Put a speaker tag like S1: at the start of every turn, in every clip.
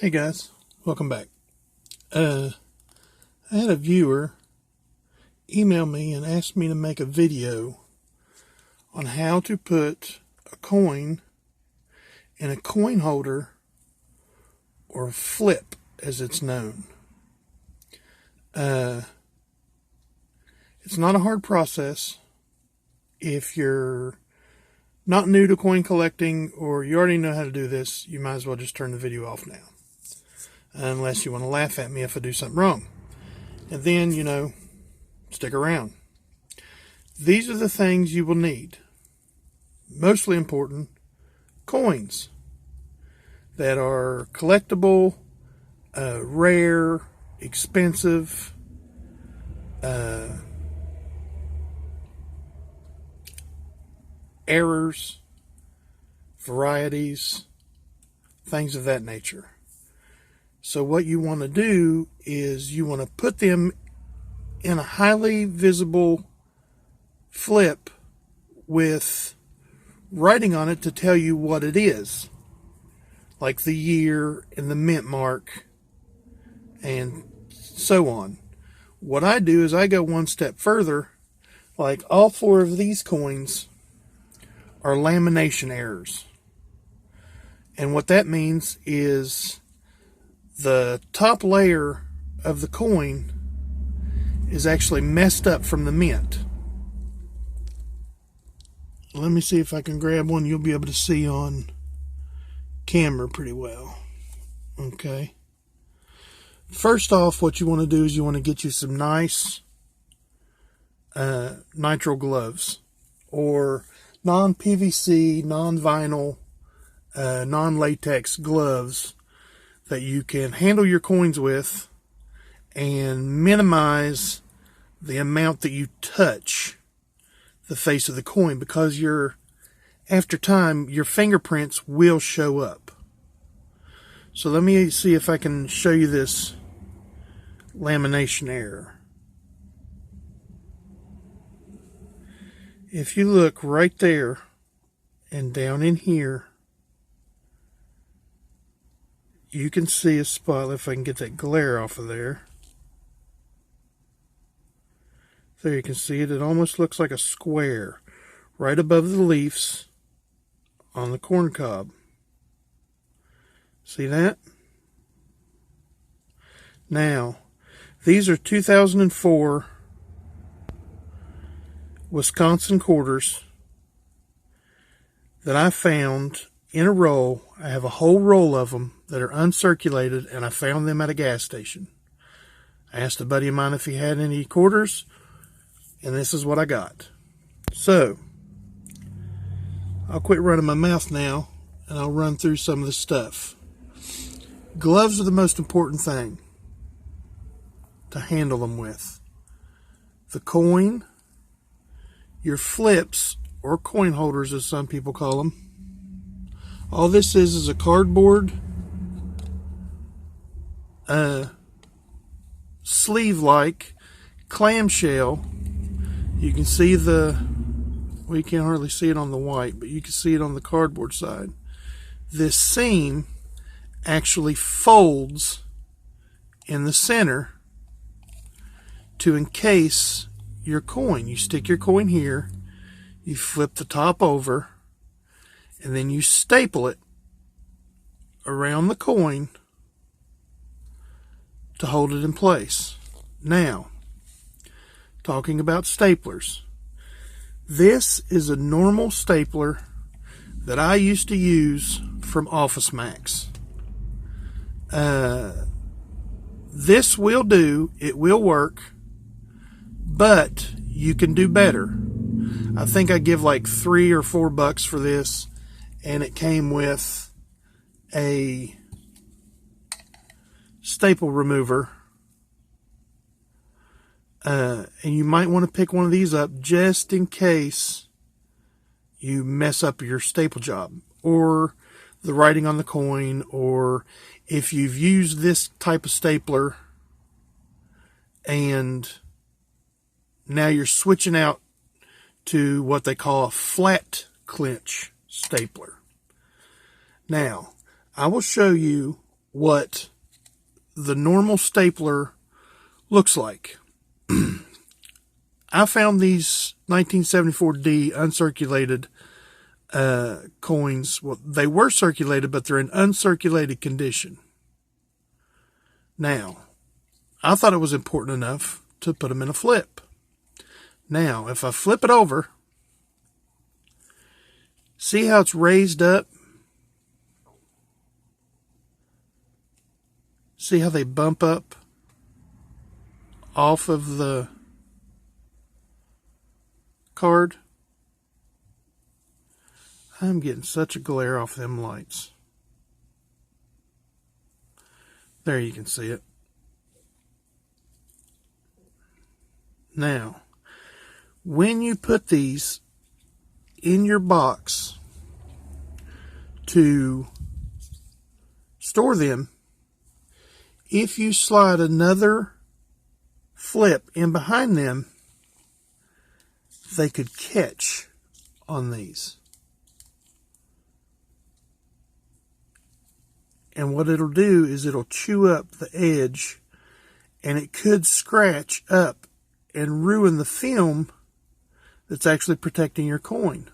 S1: Hey guys, welcome back. I had a viewer email me and ask me to make a video on how to put a coin in a coin holder, or flip as it's known. It's not a hard process. If you're not new to coin collecting or you already know how to do this, you might as well just turn the video off now. Unless you want to laugh at me if I do something wrong. And then, stick around. These are the things you will need. Mostly important, coins that are collectible, rare, expensive, errors, varieties, things of that nature. So what you want to do is you want to put them in a highly visible flip with writing on it to tell you what it is, like the year and the mint mark and so on. What I do is I go one step further. Like all four of these coins are lamination errors. And what that means is the top layer of the coin is actually messed up from the mint. Let me see if I can grab one you'll be able to see on camera pretty well. Okay. First off, what you want to do is you want to get you some nice nitrile gloves, or non-PVC, non-vinyl, non-latex gloves that you can handle your coins with and minimize the amount that you touch the face of the coin, because after time your fingerprints will show up. So let me see if I can show you this lamination error. If you look right there and down in here, you can see a spot. If I can get that glare off of there. There you can see it. It almost looks like a square right above the leaves on the corn cob. See that? Now, these are 2004 Wisconsin quarters that I found in a roll. I have a whole roll of them that are uncirculated, and I found them at a gas station. I asked a buddy of mine if he had any quarters, and this is what I got. So, I'll quit running my mouth now, and I'll run through some of the stuff. Gloves are the most important thing to handle them with. The coin, your flips, or coin holders as some people call them. All this is a cardboard sleeve-like clamshell. You can see well, you can't hardly see it on the white, but you can see it on the cardboard side. This seam actually folds in the center to encase your coin. You stick your coin here, you flip the top over, and then you staple it around the coin to hold it in place. Now, talking about staplers. This is a normal stapler that I used to use from Office Max. This will do. It will work. But you can do better. I think I give like $3 or $4 for this. And it came with a staple remover. And you might want to pick one of these up just in case you mess up your staple job, or the writing on the coin, or if you've used this type of stapler and now you're switching out to what they call a flat clinch stapler. Now, I will show you what the normal stapler looks like. I found these 1974D uncirculated coins. Well, they were circulated, but they're in uncirculated condition. Now, I thought it was important enough to put them in a flip. Now, if I flip it over, see how it's raised up? See how they bump up off of the card? I'm getting such a glare off them lights. There, you can see it. Now, when you put these in your box to store them, if you slide another flip in behind them, they could catch on these. And what it'll do is it'll chew up the edge, and it could scratch up and ruin the film that's actually protecting your coin.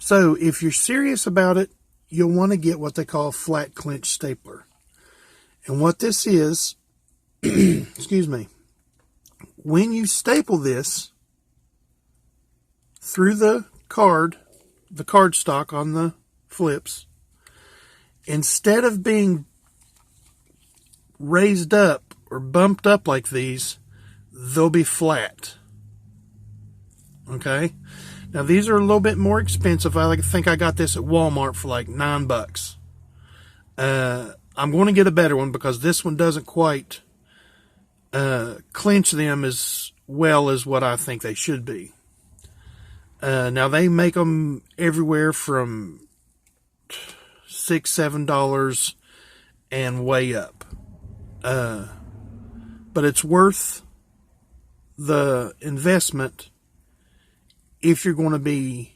S1: So if you're serious about it, you'll want to get what they call a flat clinch stapler. And what this is, excuse me, when you staple this through the cardstock on the flips, instead of being raised up or bumped up like these, they'll be flat. Okay? Now, these are a little bit more expensive. I think I got this at Walmart for like $9. I'm going to get a better one because this one doesn't quite clinch them as well as what I think they should be. Now, they make them everywhere from $6, $7 and way up. But it's worth the investment if you're going to be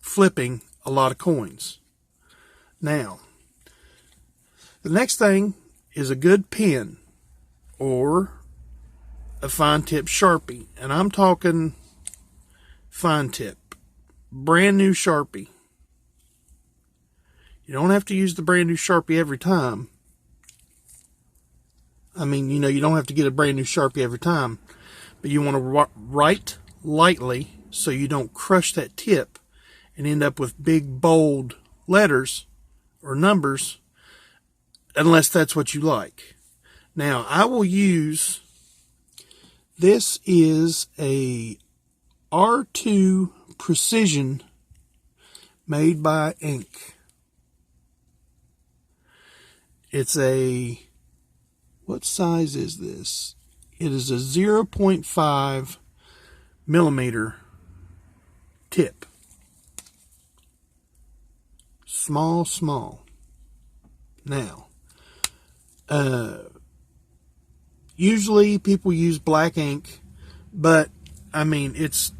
S1: flipping a lot of coins. Now, the next thing is a good pen or a fine tip Sharpie. And I'm talking fine tip. Brand new Sharpie. You don't have to use the brand new Sharpie every time. I mean, you don't have to get a brand new Sharpie every time. But you want to write lightly so you don't crush that tip and end up with big, bold letters or numbers, unless that's what you like. Now, I will use, this is a R2 Precision made by Ink. It's what size is this? It is a 0.5 millimeter tip. Small. Now, usually people use black ink, but I mean, it's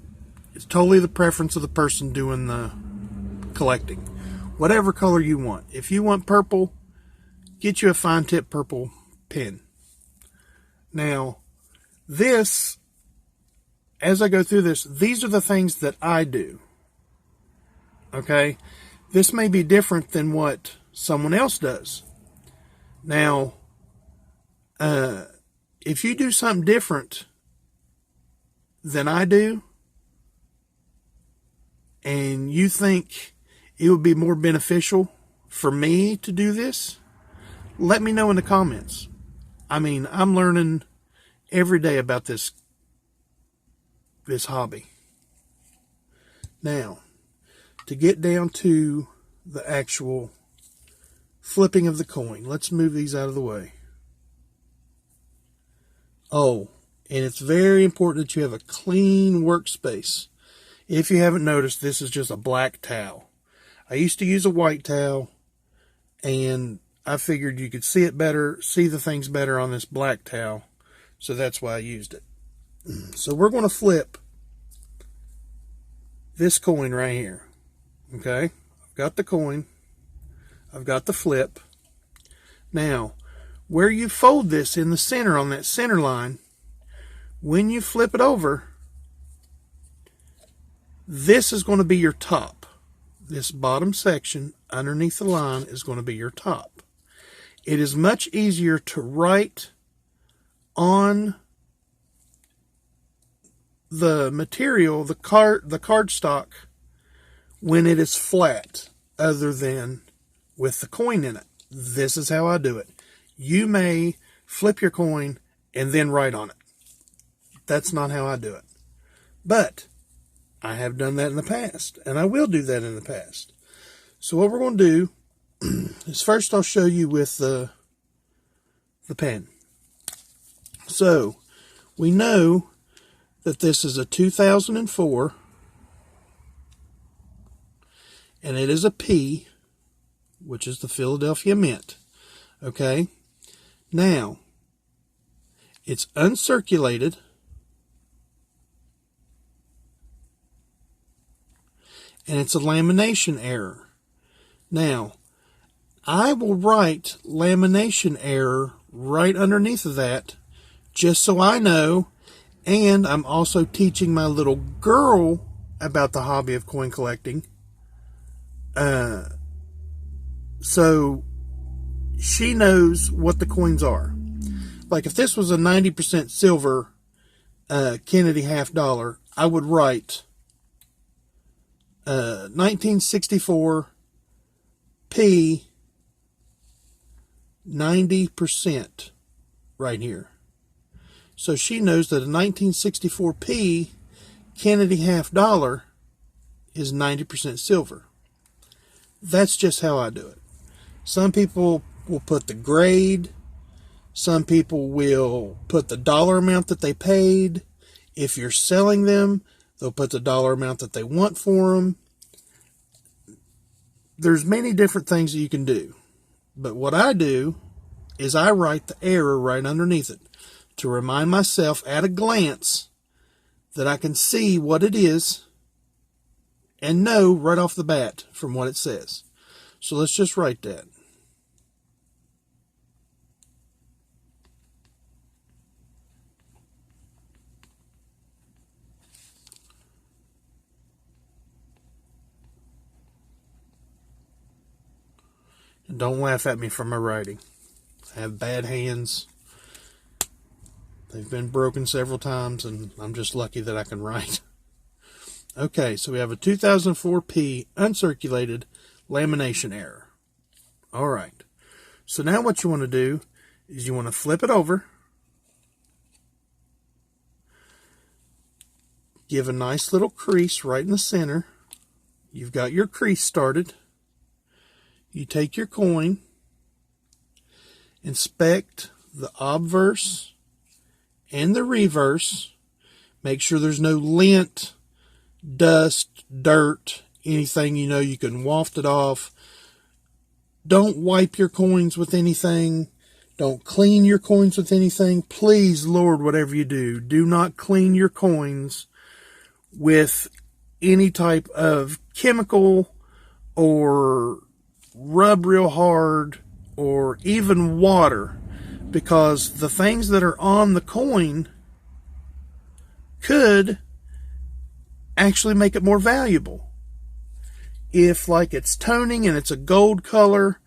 S1: totally the preference of the person doing the collecting. Whatever color you want. If you want purple, get you a fine tip purple pen. Now, this, as I go through this, these are the things that I do. Okay? This may be different than what someone else does. Now, if you do something different than I do, and you think it would be more beneficial for me to do this, let me know in the comments. I mean, I'm learning every day about this hobby. Now, to get down to the actual flipping of the coin, let's move these out of the way. Oh, and it's very important that you have a clean workspace. If you haven't noticed, this is just a black towel. I used to use a white towel, and I figured you could see it better, see the things better on this black towel, so that's why I used it. So we're going to flip this coin right here. Okay, I've got the coin, I've got the flip. Now, where you fold this in the center on that center line, when you flip it over, this is going to be your top. This bottom section underneath the line is going to be your top. It is much easier to write on the material, the cardstock, when it is flat, other than with the coin in it. This is how I do it. You may flip your coin and then write on it. That's not how I do it. But I have done that in the past, and I will do that in the past. So what we're going to do is first I'll show you with the pen. So we know that this is a 2004, and it is a P, which is the Philadelphia Mint. Okay? Now, it's uncirculated, and it's a lamination error. Now, I will write lamination error right underneath of that, just so I know, and I'm also teaching my little girl about the hobby of coin collecting. So she knows what the coins are. Like if this was a 90% silver Kennedy $50, I would write 1964 P 90% right here. So she knows that a 1964 P Kennedy $50 is 90% silver. That's just how I do it. Some people will put the grade. Some people will put the dollar amount that they paid. If you're selling them, they'll put the dollar amount that they want for them. There's many different things that you can do. But what I do is I write the error right underneath it to remind myself at a glance that I can see what it is and know right off the bat from what it says. So let's just write that. And don't laugh at me for my writing. I have bad hands. They've been broken several times, and I'm just lucky that I can write. Okay, so we have a 2004 P uncirculated lamination error. All right. So now what you want to do is you want to flip it over. Give a nice little crease right in the center. You've got your crease started. You take your coin, inspect the obverse and the reverse. Make sure there's no lint, dust, dirt, anything you can waft it off. Don't wipe your coins with anything. Don't clean your coins with anything. Please, Lord, whatever you do, do not clean your coins with any type of chemical or rub real hard or even water, because the things that are on the coin could actually make it more valuable. If like it's toning and it's a gold color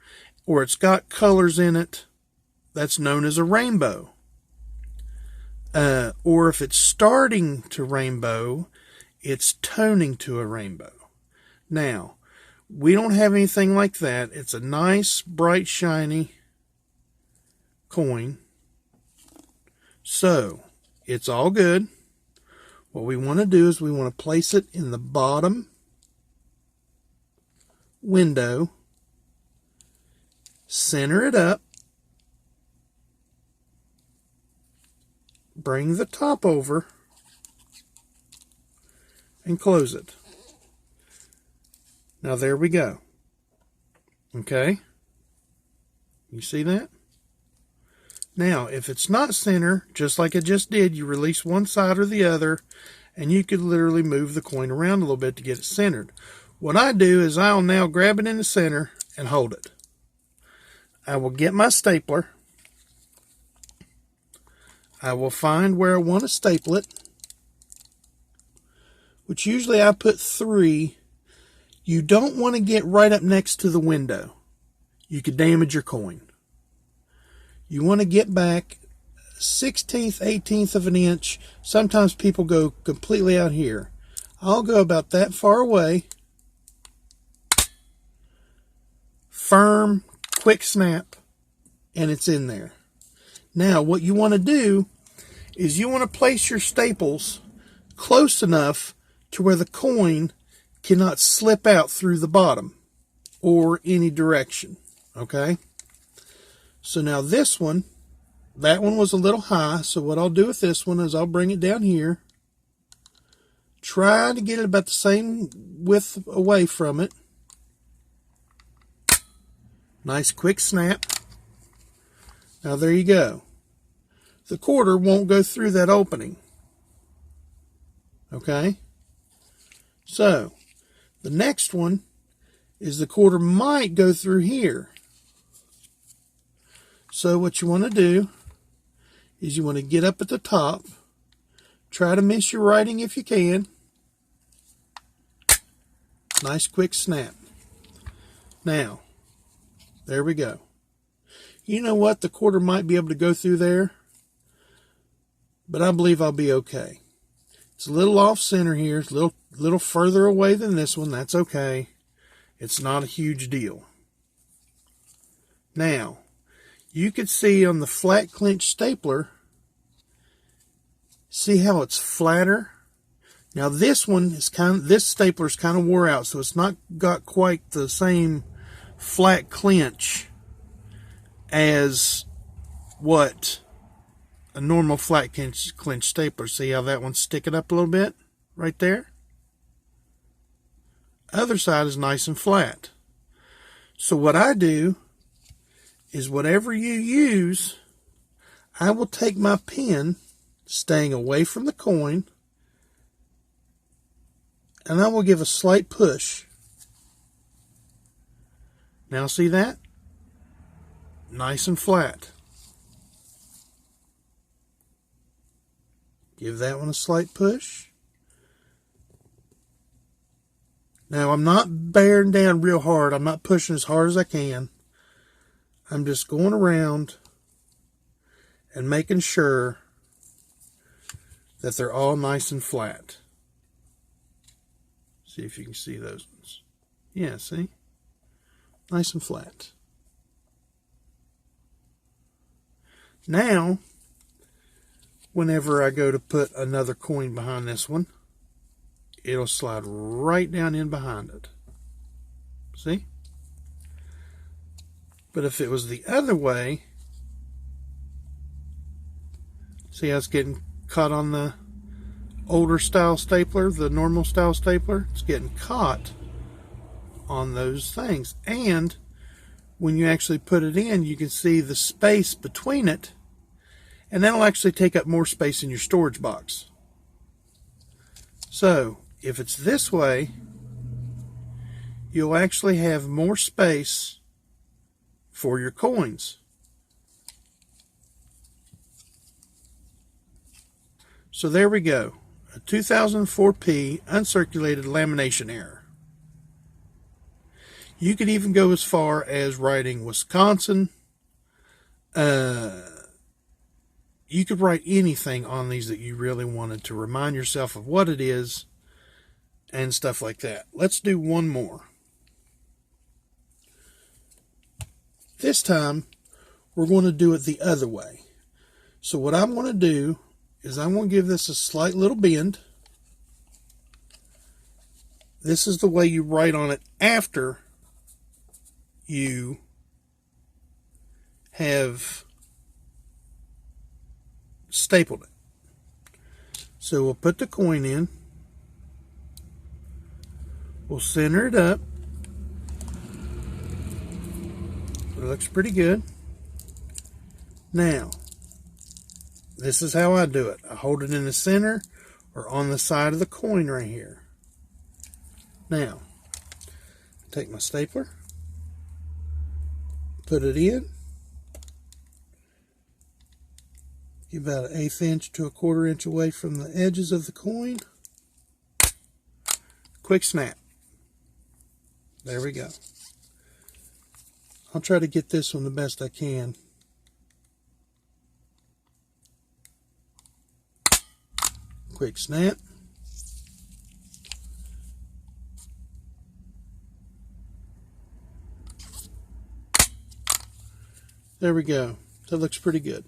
S1: or it's got colors in it, that's known as a rainbow. Or if it's starting to rainbow, it's toning to a rainbow. Now, we don't have anything like that. It's a nice, bright, shiny coin. So, it's all good. What we want to do is we want to place it in the bottom window, center it up, bring the top over, and close it. Now there we go. Okay? You see that? Now, if it's not center, just like I just did, you release one side or the other, and you could literally move the coin around a little bit to get it centered. What I do is I'll now grab it in the center and hold it. I will get my stapler. I will find where I want to staple it, which usually I put 3. You don't want to get right up next to the window. You could damage your coin. You want to get back 1/16, 1/18 of an inch. Sometimes people go completely out here. I'll go about that far away. Firm, quick snap, and it's in there. Now, what you want to do is you want to place your staples close enough to where the coin cannot slip out through the bottom or any direction. Okay? So now this one, that one was a little high, so what I'll do with this one is I'll bring it down here. Try to get it about the same width away from it. Nice quick snap. Now there you go. The quarter won't go through that opening. Okay? So, the next one is the quarter might go through here. So what you want to do is you want to get up at the top. Try to miss your writing if you can. Nice quick snap. Now, there we go. You know what? The quarter might be able to go through there, but I believe I'll be okay. It's a little off center here. It's a little further away than this one. That's okay. It's not a huge deal. Now, you could see on the flat clinch stapler, see how it's flatter? Now this one is this stapler is kind of wore out, so it's not got quite the same flat clinch as what a normal flat clinch stapler. See how that one's sticking up a little bit right there? Other side is nice and flat. So what I do is whatever you use, I will take my pen, staying away from the coin, and I will give a slight push. Now see that? Nice and flat. Give that one a slight push. Now I'm not bearing down real hard. I'm not pushing as hard as I can. I'm just going around and making sure that they're all nice and flat. See if you can see those ones. Yeah, see? Nice and flat. Now, whenever I go to put another coin behind this one, it'll slide right down in behind it. See? But if it was the other way, see how it's getting caught on the older style stapler, the normal style stapler? It's getting caught on those things. And when you actually put it in, you can see the space between it, and that'll actually take up more space in your storage box. So if it's this way, you'll actually have more space for your coins. So there we go. A 2004P uncirculated lamination error. You could even go as far as writing Wisconsin. You could write anything on these that you really wanted to remind yourself of what it is and stuff like that. Let's do one more. This time, we're going to do it the other way. So what I'm going to do is I'm going to give this a slight little bend. This is the way you write on it after you have stapled it. So we'll put the coin in. We'll center it up. It looks pretty good. Now, this is how I do it. I hold it in the center or on the side of the coin right here. Now, take my stapler, Put it in. Give about an 1/8 inch to a 1/4 inch away from the edges of the coin. Quick snap. There we go. I'll try to get this one the best I can. Quick snap. There we go. That looks pretty good.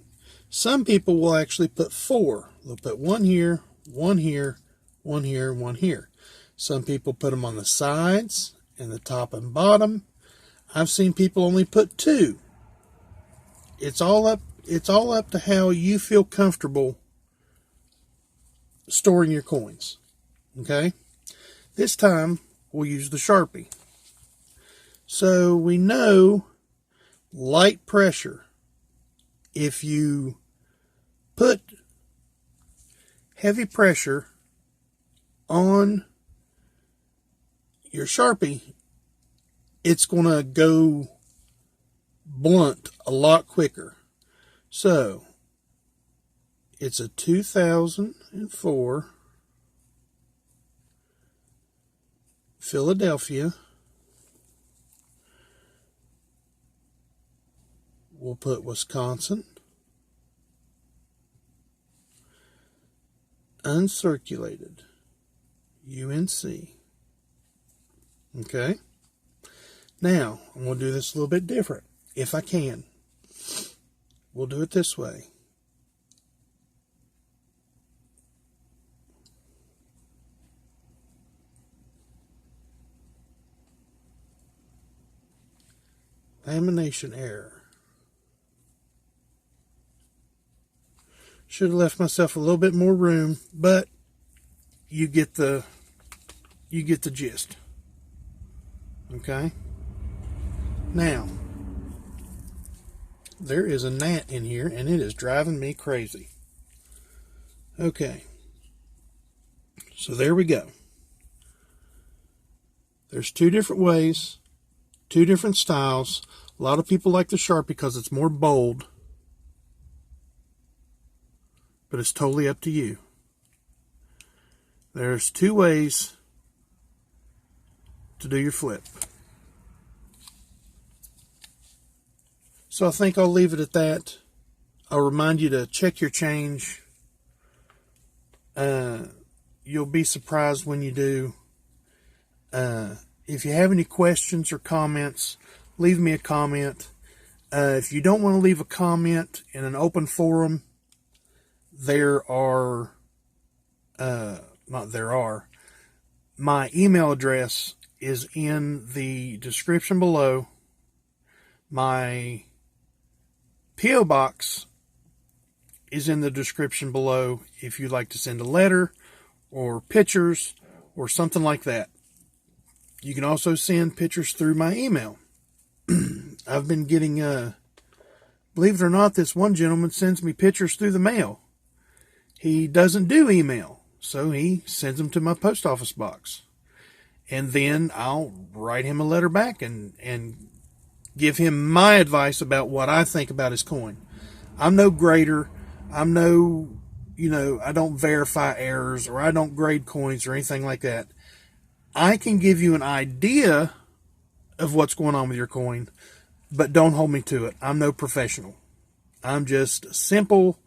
S1: Some people will actually put 4. They'll put one here, one here, one here, one here. Some people put them on the sides and the top and bottom. I've seen people only put 2. It's all up to how you feel comfortable storing your coins. Okay? This time we'll use the Sharpie. So we know light pressure. If you put heavy pressure on your Sharpie, it's going to go blunt a lot quicker. So it's a 2004 Philadelphia. We'll put Wisconsin. Uncirculated. UNC. Okay. Now, I'm going to do this a little bit different, if I can. We'll do it this way. Lamination error. Should have left myself a little bit more room, but you get the gist. Okay? Now, there is a gnat in here, and it is driving me crazy. Okay. So there we go. There's 2 different ways, 2 different styles. A lot of people like the Sharpie because it's more bold. But it's totally up to you. There's 2 ways to do your flip. So I think I'll leave it at that. I'll remind you to check your change. You'll be surprised when you do. If you have any questions or comments, leave me a comment. If you don't want to leave a comment in an open forum, my email address is in the description below. My P.O. box is in the description below if you'd like to send a letter or pictures or something like that. You can also send pictures through my email. I've been getting, believe it or not, this one gentleman sends me pictures through the mail. He doesn't do email, so he sends them to my post office box. And then I'll write him a letter back and give him my advice about what I think about his coin. I'm no grader. I'm no, I don't verify errors or I don't grade coins or anything like that. I can give you an idea of what's going on with your coin, but don't hold me to it. I'm no professional. I'm just a simple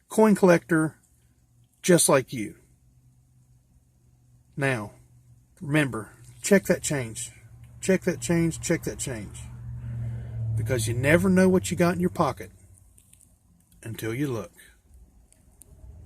S1: coin collector just like you. Now, remember, check that change. Check that change, check that change. Because you never know what you got in your pocket until you look.